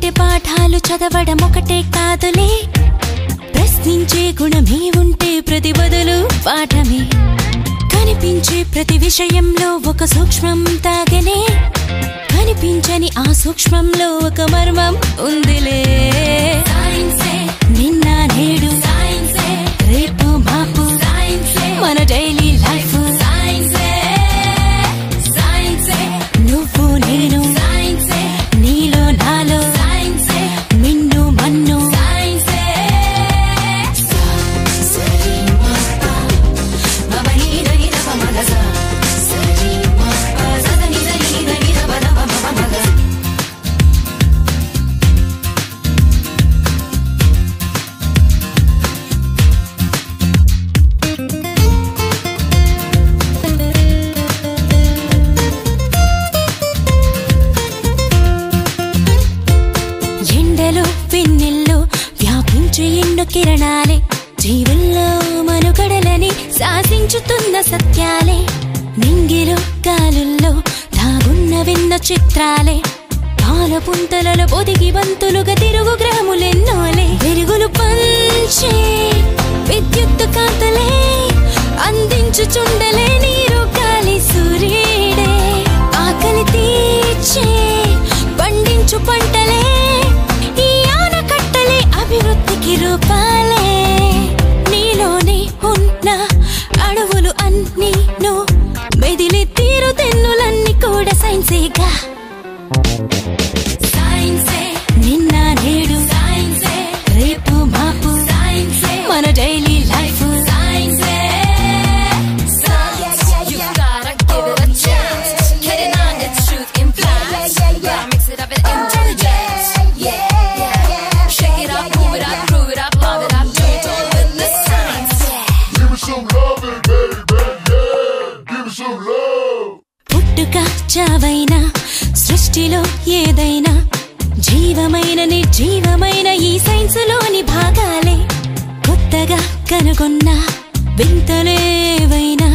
బోధించే పాఠాలు చదవడం ఒకటే కాదులే, ప్రశ్నించే గుణమే ఉంటే ప్రతి బదులు పాఠమే. కనిపించే ప్రతి విషయంలో ఒక సూక్ష్మం తాగలే, కనిపించని ఆ సూక్ష్మంలో ఒక మర్మం ఉందిలే. నిన్న నేడు రేపు మాపు మన డైలీ లైఫ్, నువ్వు నేను నీలో నాలో మిన్ను మన్ను. కిరణాలే జీవుల్లో మనుగడలని శాసించుతున్న సత్యాలే, నింగిలో గాలుల్లో దాగున్న విన్న చిత్రాలే, పాలపుంతలలో పొదిగి బంతులుగా తిరుగు గ్రాములెన్నోలే. వెలుగులు పంచే విద్యుత్తు కాంతలే, అందించుచుండలే నీరు గాలి సూర్యుడే. ఆకలి తీర్చే పండించు పంటలే, ఈ ఆనకట్టలే అభివృద్ధికి రూపాలే. నీలోనే ఉన్న అడవులు అన్నీ మెదిలి తీరు తెన్నులన్నీ కూడా సైన్సేగా. నిన్న నేడు రేపు మాపు మన డైలీ లైఫ్. పుట్టుక చావైనా సృష్టిలో ఏదైనా జీవమైన నిర్జీవమైన ఈ సైన్సులోని భాగాలే. కొత్తగా కనుగొన్న వింతలేవైనా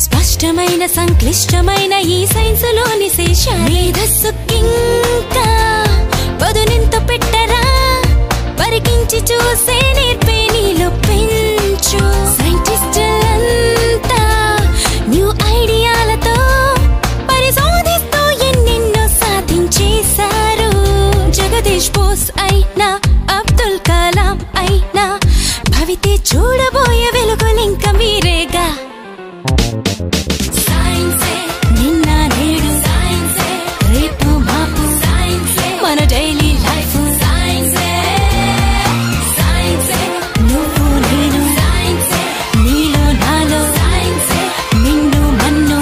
స్పష్టమైన సంక్లిష్టమైన ఈ సైన్సులోని శేషాలే. మేధస్సుకింకా పదునెంత పెట్టరా, పరికించి చూసే నేర్పే నీలో పెంచు. సైంటిస్టులంతా న్యూ ఐడియాలతో పరిశోధిస్తూ ఎన్నెన్నో సాధించేశారు. జగదీష్ బోస్ అయినా అబ్దుల్ కలాం అయినా భవితే చూడబోయే వెలుగులింక మీరేగా. నిన్న నేడు రేపు మాపు మన డైలీ లైఫ్. నువ్వు నేను నీలో నాలో మిన్ను మన్ను.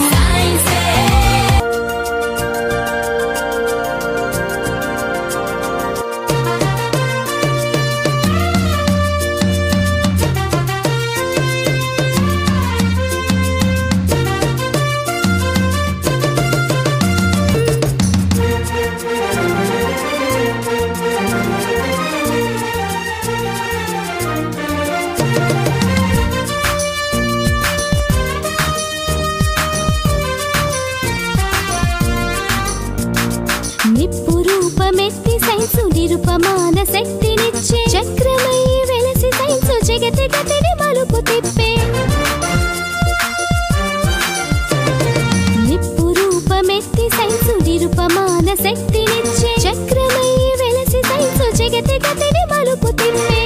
నిప్పు రూపమెత్తి సైన్సు నిరుపమాన శక్తినిచ్చే, చక్రమై వెలసి సైన్సు జగతి గతిని మలుపు తిప్పే. నిప్పు రూపమెత్తి సైన్సు నిరుపమాన శక్తినిచ్చే, చక్రమై వెలసి సైన్సు జగతి గతిని మలుపు తిప్పే.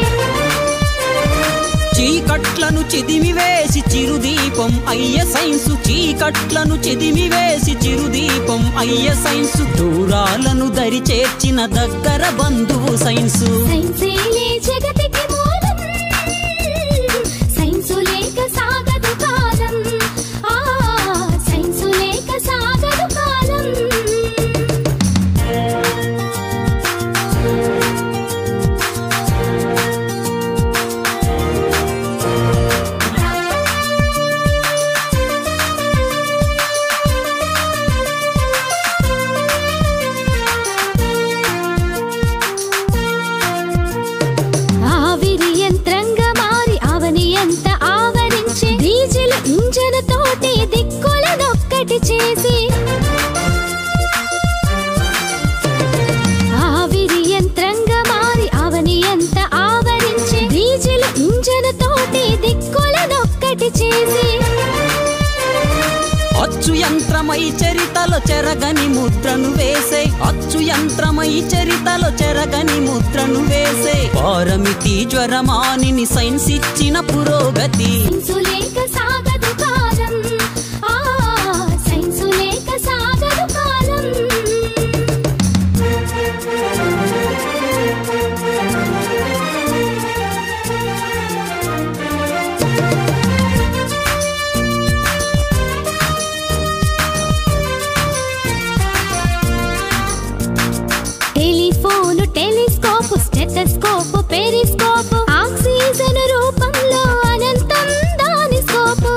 చీకట్లను చిదిమివేసి చిరుదీపం అయ్య సైన్సు, చీకట్లను చిదిమివేసి చిరుదీపం అయ్య సైన్సు. దూరాలను దరి చేర్చిన దగ్గర బంధువు సైన్సు. సైన్సేలే జగతికి మూలం, సైన్సు లేక సాగదు కాలం. సైన్సు లేక సాగదు కాలం. చేసి ఆవిరి యంత్రం అచ్చు యంత్రమై చరితలో చెరగని ముద్రను వేసే అచ్చు యంత్రమై చరితలో చెరగని ముద్రను వేసే పారమితి జ్వరమానిని సైన్స్ ఇచ్చిన పురోగతి సైన్సు లేక సాగదు కాలం సైన్సు లేక సాగదు కాలం టెలిఫోను టెలిస్కోపు స్టెథోస్కోపు పెరిస్కోపు ఆక్సిజన్ రూపంలో అనంతం దాని స్కోపు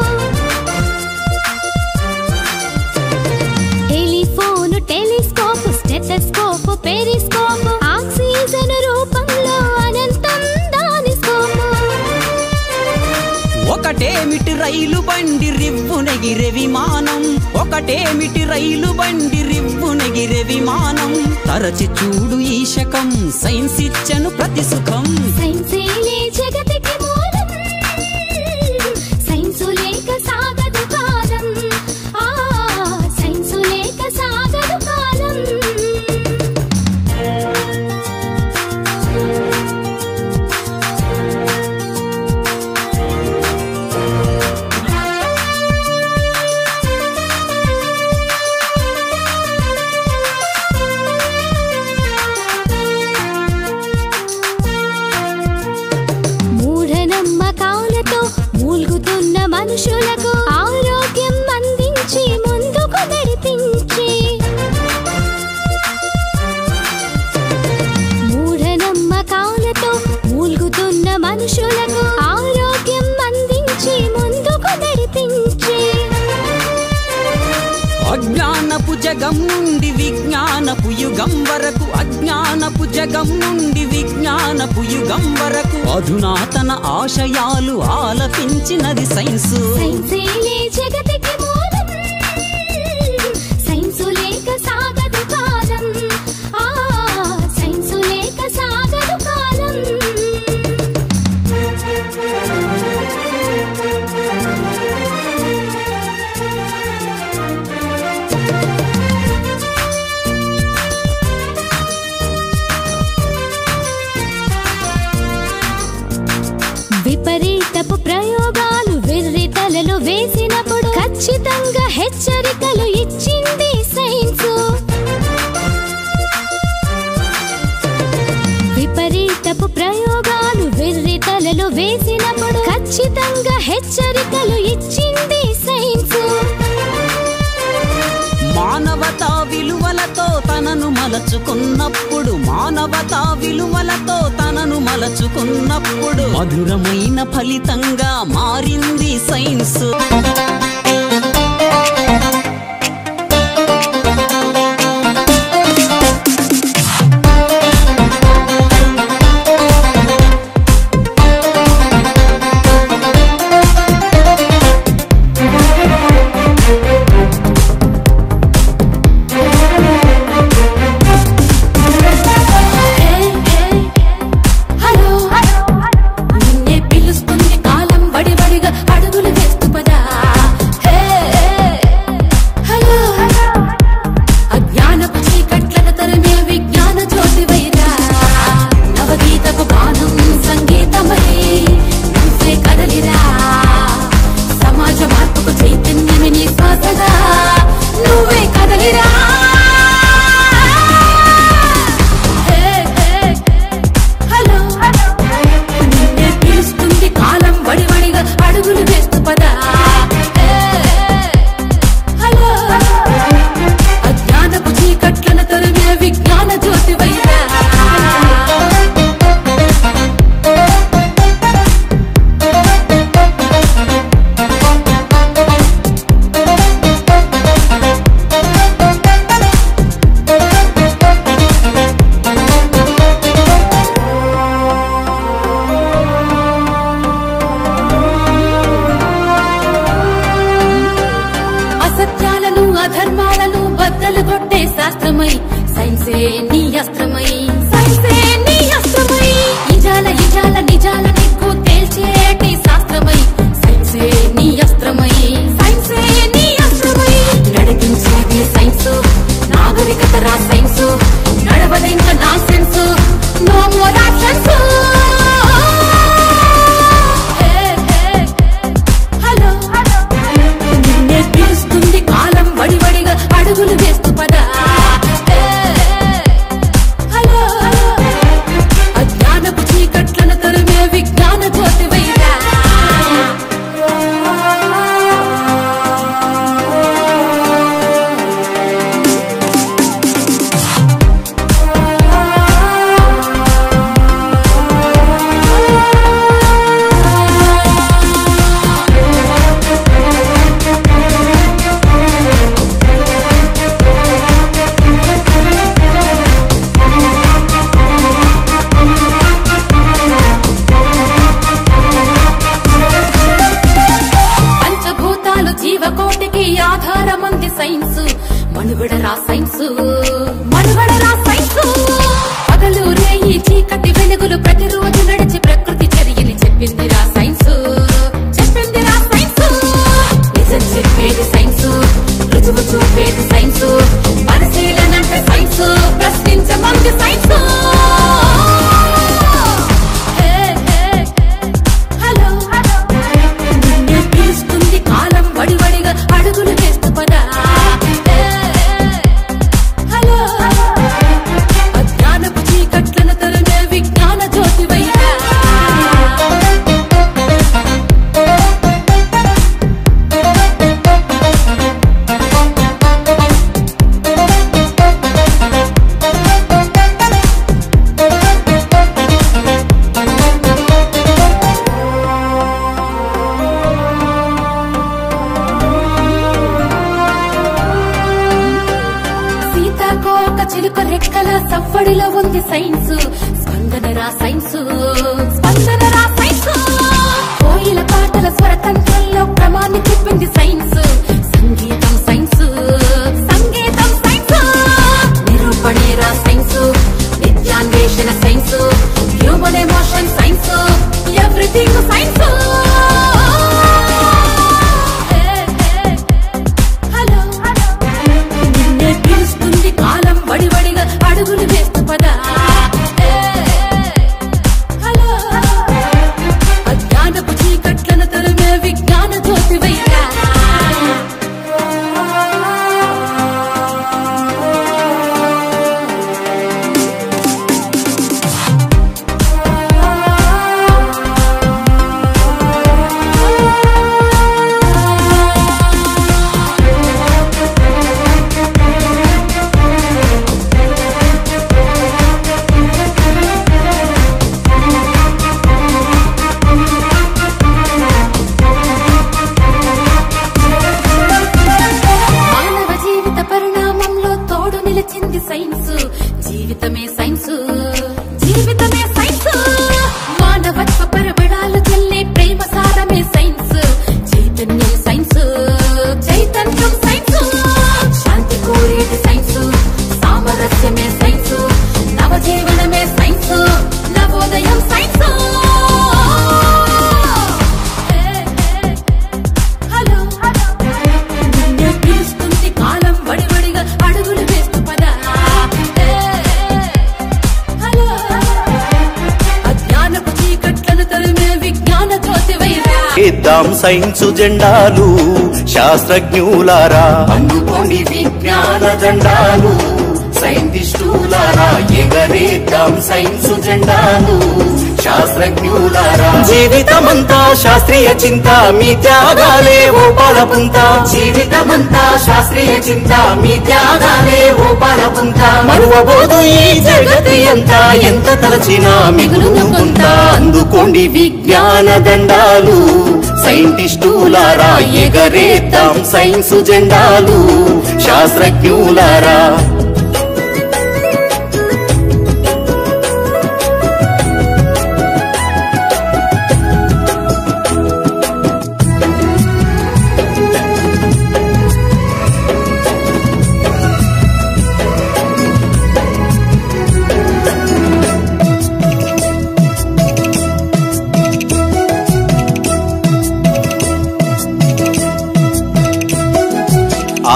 టెలిఫోను టెలిస్కోపు స్టెథోస్కోపు పెరిస్కోపు ఆక్సిజన్ రూపంలో అనంతం దాని స్కోపు ఒకటేమిటి రైలు బండి రివ్వునెగిరే విమానం ఒకటేమిటి రైలు బండి రివ్వునెగిరే విమానం తరచి చూడు ఈ శకం సైన్స్ ఇచ్చను ప్రతి సుఖం సైన్సేలే జగతికి మూలం సైన్సు లేక సాగదు కాలం సైన్సు లేక సాగదు కాలం మూఢనమ్మకాలతో మూల్గుతున్న మనుషులకు ఆరోగ్యం అందించి ముందుకు నడిపించి మూఢనమ్మకాలతో మూల్గుతున్న మనుషులకు ఆరోగ్యం అందించి ముందుకు నడిపించి అజ్ఞానపు జగం నుండి విజ్ఞానపు యుగం వరకు అజ్ఞానపు జగం నుండి విజ్ఞానపు యుగం వరకు అధునాతన ఆశయాలు ఆలపించినది సైన్సు సైన్సేలే జగతికి మూలం సైన్సు లేక సాగదు కాలం సైన్సు లేక సాగదు కాలం విపరీతపు ప్రయోగాలు వెర్రి తలలో వేసినప్పుడు ఖచ్చితంగా హెచ్చరికలు ఇచ్చింది సైన్సు విపరీతపు ప్రయోగాలు వెర్రి తలలో వేసినప్పుడు ఖచ్చితంగా హెచ్చరికలు ఇచ్చింది సైన్సు మానవతా విలువలతో తనను మలచుకున్నప్పుడు మానవతా విలువలతో తనను మలచుకున్నప్పుడు మధురమైన ఫలితంగా మారింది సైన్స్ నిన్నే పిలుస్తుంది కాలం బడిబడిగా అడుగులు వేస్తూ పదా సైన్స్ స్పందనరా సైన్స్ స్పందనరా సైన్స్ కోయిల పాటల స్వరతంత్రంలో క్రమాన్ని చెప్పింది సైన్స్ సంగీతం సైన్స్ సంగీతం సైన్స్ నిరూపణేరా సైన్స్ విద్యాన్వేషణ science human emotion science everything science అడుగులు వేస్తూ పదా హలో అజ్ఞానపు చీకట్లను తరిమే విజ్ఞాన జ్యోతి వైరా సైన్స్ జీవితమే సైన్స్ జీవితమే సైన్స్ మానవత్వ పరబడాలు చెల్లే ప్రేమ సారమే సైన్స్ చైతన్యం సైన్స్ చైతన్యం సైన్స్ శాంతి కోరేటి సైన్స్ సామరస్యమే సైన్స్ నవజీవనమే సైన్స్ నవోదయం సైన్స్ హలో నిన్నే పిలుస్తుంది కాలం వడివడిగా అడుగులు వేస్తూ ఎగరేద్దాం సైన్సు జెండాలు శాస్త్రజ్ఞులారా అందుకోండి విజ్ఞాన జెండాలు సైంటిస్టులారా ఎగరేద్దాం సైన్సు జెండాలు శాస్త్రజ్ఞులారా జీవితమంతా శాస్త్రీయ చింత మీ త్యాగాలే ఓ పాలపుంత జీవితమంతా శాస్త్రీయ చింత మీ త్యాగాలే ఓ పాలపుంత మరువబోదు ఈ జగతి అంతా ఎంత తలచినా మిగులును కొంత అందుకోండి విజ్ఞాన దండాలు సైంటిస్టులారా ఎగరేద్దాం సైన్సు జెండాలు శాస్త్రజ్ఞులారా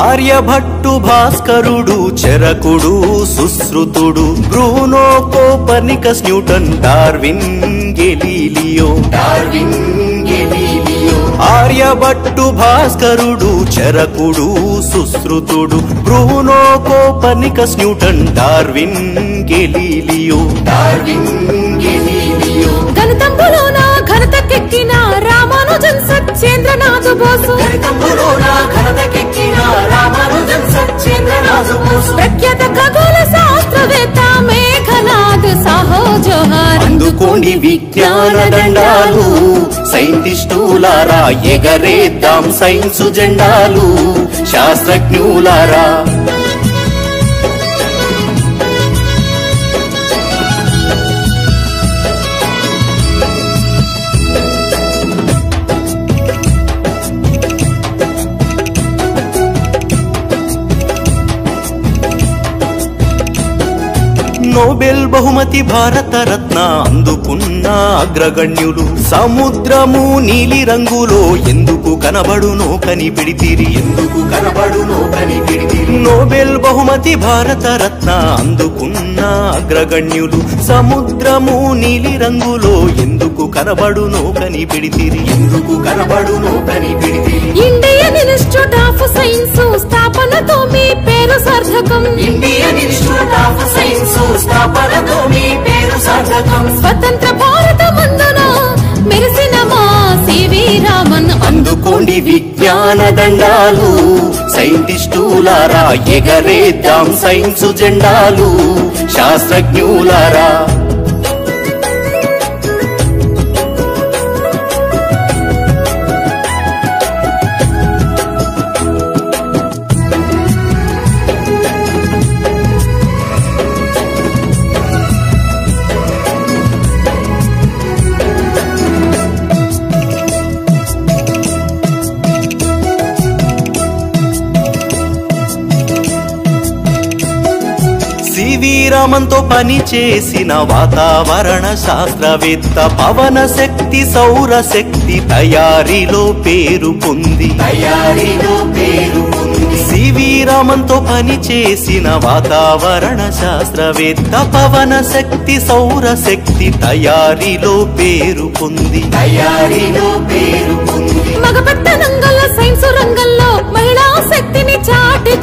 ఆర్యభట్టు భాస్కరుడు చరకుడు సుశ్రుతుడు Bruno Copernicus Newton Darwin Galileo Aryabhata భాస్కరుడు చరకుడు సుశ్రుతుడు Bruno Copernicus Newton Darwin Galileo గణితంబులోన ఘనతకెక్కిన రామానుజన్ సత్యేంద్రనాథ్ బోసు ప్రఖ్యాత ఖగోళ శాస్త్రవేత్త మేఘనాథ్ సాహో జోహార్ అందుకోండి విజ్ఞాన దండాలు సైంటిస్టులారా ఎగరేద్దాం సైన్సు జెండాలు శాస్త్రజ్ఞులారా నోబెల్ బహుమతి భారత రత్న అందుకున్న అగ్రగణ్యులు సముద్రము నీలి రంగులో ఎందుకు కనబడునో కనిపెడితిరి నోబెల్ బహుమతి భారత రత్న అందుకున్న అగ్రగణ్యులు సముద్రము నీలి రంగులో ఎందుకు కనబడునో కనిపెడితిరి ఇండియన్ ఇన్స్టిట్యూట్ ఆఫ్ సైన్స్ స్థాపనతో మీ పేరు సార్థకం స్వతంత్ర భారత మందున మెరిసిన మా సివి రామన్ అందుకోండి విజ్ఞాన దండాలు సైంటిస్టులారా ఎగరేద్దాం సైన్సు జెండాలు శాస్త్రజ్ఞులారా విరామంతో పని చేసిన వాతావరణ శాస్త్రవేత్త పవన శక్తి సౌర శక్తి తయారీలో పేరు పొంది విరామంతో పని చేసిన వాతావరణ శాస్త్రవేత్త పవన శక్తి సౌర శక్తి తయారీలో పేరు పొంది మగపెత్తనంగల సైన్స్ రంగంలో మహిళా శక్తిని చాటి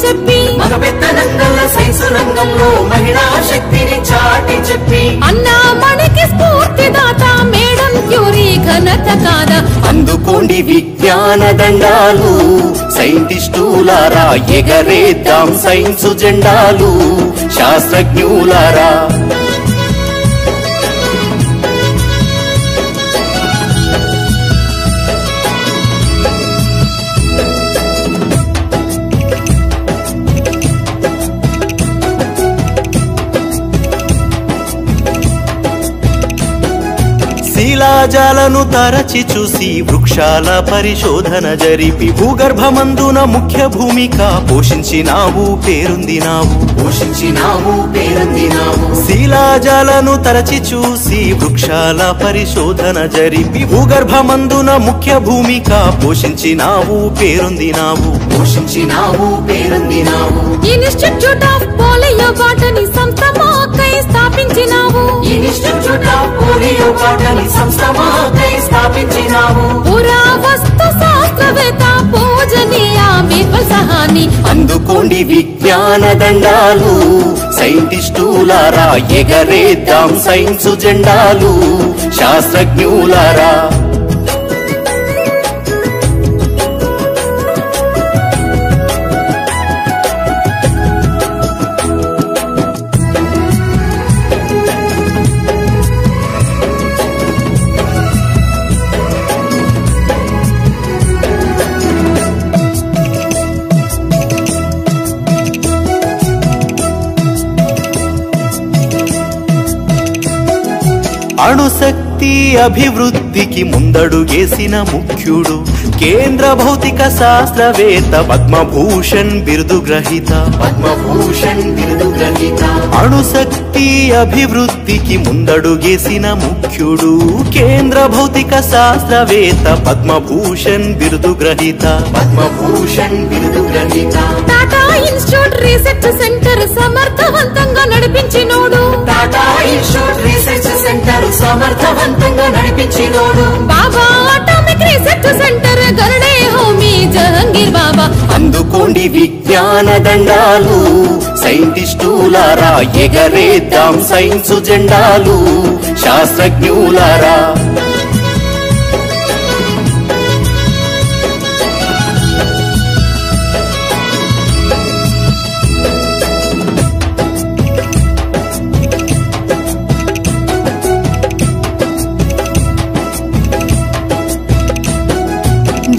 చెప్పి అన్నామణికి స్ఫూర్తిదాత మేడం క్యూరీ ఘనత కాదా అందుకోండి విజ్ఞాన దండాలు సైంటిస్టులారా ఎగరేద్దాం సైన్స్ జెండాలు శాస్త్రజ్ఞులారా శిలాజాలను తరచి చూసి వృక్షాల పరిశోధన జరిపి భూగర్భమందున ముఖ్య భూమిక పోషించినావు పేరొందినావు శిలాజాలను తరచి చూసి వృక్షాల పరిశోధన జరిపి భూగర్భమందున ముఖ్య భూమిక పోషించినావు పేరొందినావు ఇన్స్టిట్యూట్ ఆఫ్ పోలియో బాటనీ సంస్థ మాకై స్థాపించినావు పురావస్తు శాస్త్రవేత్త పూజనీయ బీర్బల్ సహాని అందుకోండి విజ్ఞాన దండాలు సైంటిస్టులారా ఎగరేద్దాం సైన్స్ జెండాలు శాస్త్రజ్ఞులారా అణుశక్తి అభివృద్ధికి ముందడుగేసిన ముఖ్యుడు కేంద్ర భౌతిక శాస్త్రవేత్త పద్మభూషణ్ బిరుదు గ్రహీత అణుశక్తి అభివృద్ధికి ముందడుగేసిన ముఖ్యుడు కేంద్ర భౌతిక శాస్త్రవేత్త పద్మభూషణ్ బిరుదు గ్రహీత టాటా ఇన్స్టిట్యూట్ రీసెర్చ్ సెంటర్ సమర్థవంతంగా నడిపించినోడు బాబా అటామిక్ రీసెర్చ్ సెంటర్ గరుడే హోమీ జహంగీర్ బాబా అందుకోండి విజ్ఞాన దండాలు సైంటిస్టులారా ఎగరేద్దాం సైన్స్ జెండాలు శాస్త్రజ్ఞులారా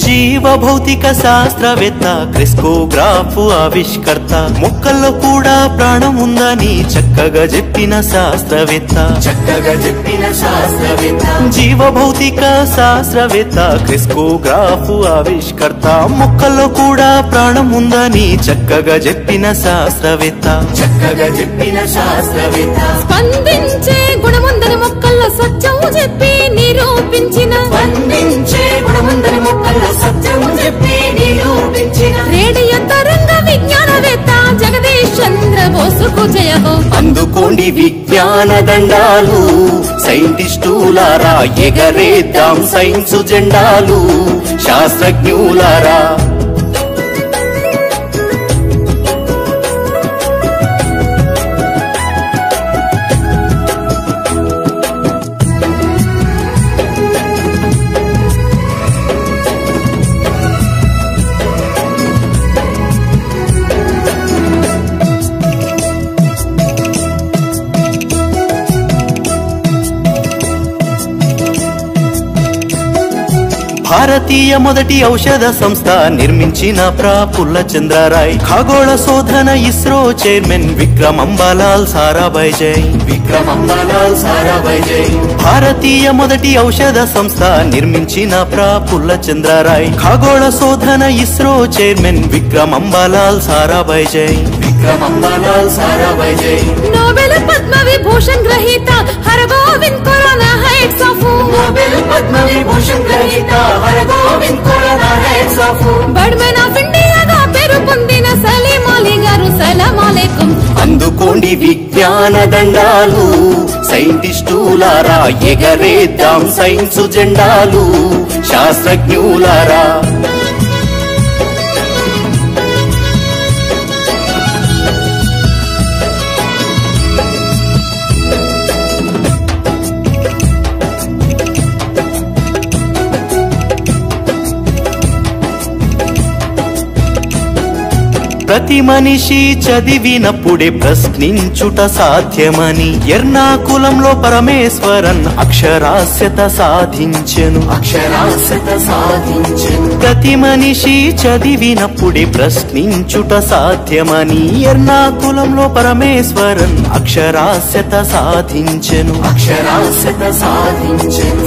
జీవ భౌతిక శాస్త్రవేత్త క్రిస్కోగ్రాఫ్ ఆవిష్కర్త మొక్కల్లో కూడా ప్రాణం ఉందని చక్కగా చెప్పిన శాస్త్రవేత్త జీవ భౌతిక శాస్త్రవేత్త క్రిస్కోగ్రాఫ్ ఆవిష్కర్త మొక్కల్లో కూడా ప్రాణం ఉందని చక్కగా చెప్పిన శాస్త్రవేత్త స్పందించే గుణముందని మొక్కల్లో సత్యం చెప్పి నిరూపించిన రేడియో తరంగ విజ్ఞానవేత్త జగదీష్ చంద్ర బోసుకు జయ హో అందుకోండి విజ్ఞాన దండాలు సైంటిస్టులారా ఎగరేద్దాం సైన్స్ జెండాలు శాస్త్రజ్ఞులారా భారతీయ మొదటి ఔషధ సంస్థ నిర్మించిన ప్రఫుల్ల చంద్రరాయ్ ఖగోళ శోధన ఇస్రో చైర్మన్ విక్రమ్ అంబాలాల్ సారాభాయ్ జై భారతీయ మొదటి ఔషధ సంస్థ నిర్మించిన ప్రఫుల్ల చంద్రరాయ్ ఖగోళ శోధన ఇస్రో చైర్మన్ విక్రమ్ అంబాలాల్ సారాభాయ్ జై విక్రమంబాలాల్ సారాభాయ్ జై. నోబెల్ పద్మ విభూషణ్ గ్రహీత Hargobind Khorana hats off. Nobel Padma Vibhushan గ్రహీత Hargobind Khorana hats off. Birdman of ఇండియాగా పేరు పొందిన సలీం అలీ గారు సలాం అలైకుం. అందుకోండి విజ్ఞాన దండాలు సైంటిస్టులారా, ఎగరేద్దాం సైన్స్ జెండాలు శాస్త్రజ్ఞులారా. ప్రతి మనిషి చదివినప్పుడే ప్రశ్నించుట సాధ్యమని ఎర్నాకులంలో పరమేశ్వరన్ అక్షరాస్యత సాధించెను. ప్రతి మనిషి చదివినప్పుడే ప్రశ్నించుట సాధ్యమని ఎర్నాకులంలో పరమేశ్వరన్ అక్షరాస్యత సాధించెను.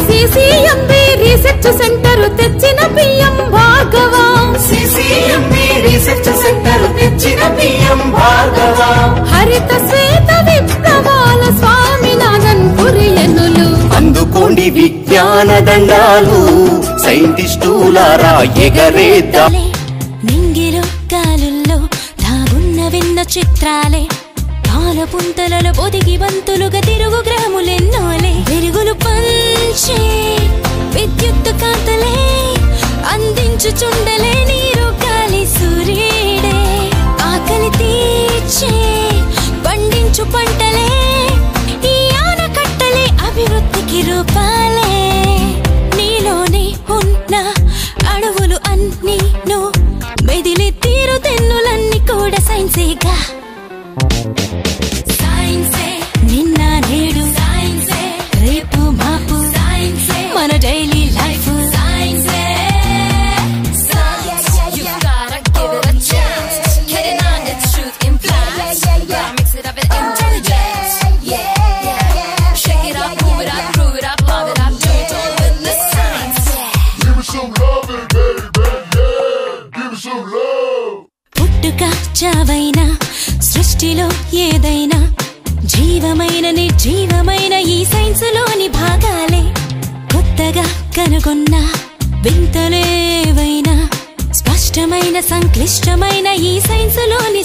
సిసిఎంబి రీసెర్చ్ సెంటర్ తెచ్చిన పిఎం భార్గవ. హరిత శ్వేత విప్లవాల స్వామినాథన్ కురియనులు. అందుకోండి విజ్ఞాన దండాలు సైంటిస్టులారా, ఎగరేద్దాం. నింగిలో గాలుల్లో దాగున్న విన్న చిత్రాలే, పాల పుంతలలో పొదిగి బంతులుగా తిరుగు గ్రాములెన్నోలే, వెలుగులు పంచే విద్యుత్ కాంతలే, అందించుచుండలే నీరు గాలి సూర్యుడే, ఆకలి తీర్చే పండించు పంటలే, ఈ ఆనకట్టలే అభివృద్ధికి రూపాలే, నీలోనే ఉన్న అడవులు అన్నీ మెదిలి తీరు తెన్నులన్నీ కూడా సైన్సేగా. సైన్సే నిన్న నేడు, సైన్సే రేపు మాపు, సైన్సే మన డైలీ లైఫ్. పుట్టుక చావైనా సృష్టిలో ఏదైనా జీవమైన నిర్జీవమైన ఈ సైన్స్ లోని భాగాలే, కొత్తగా కనుగొన్న వింతలేవైనా స్పష్టమైన సంక్లిష్టమైన ఈ సైన్స్ లోని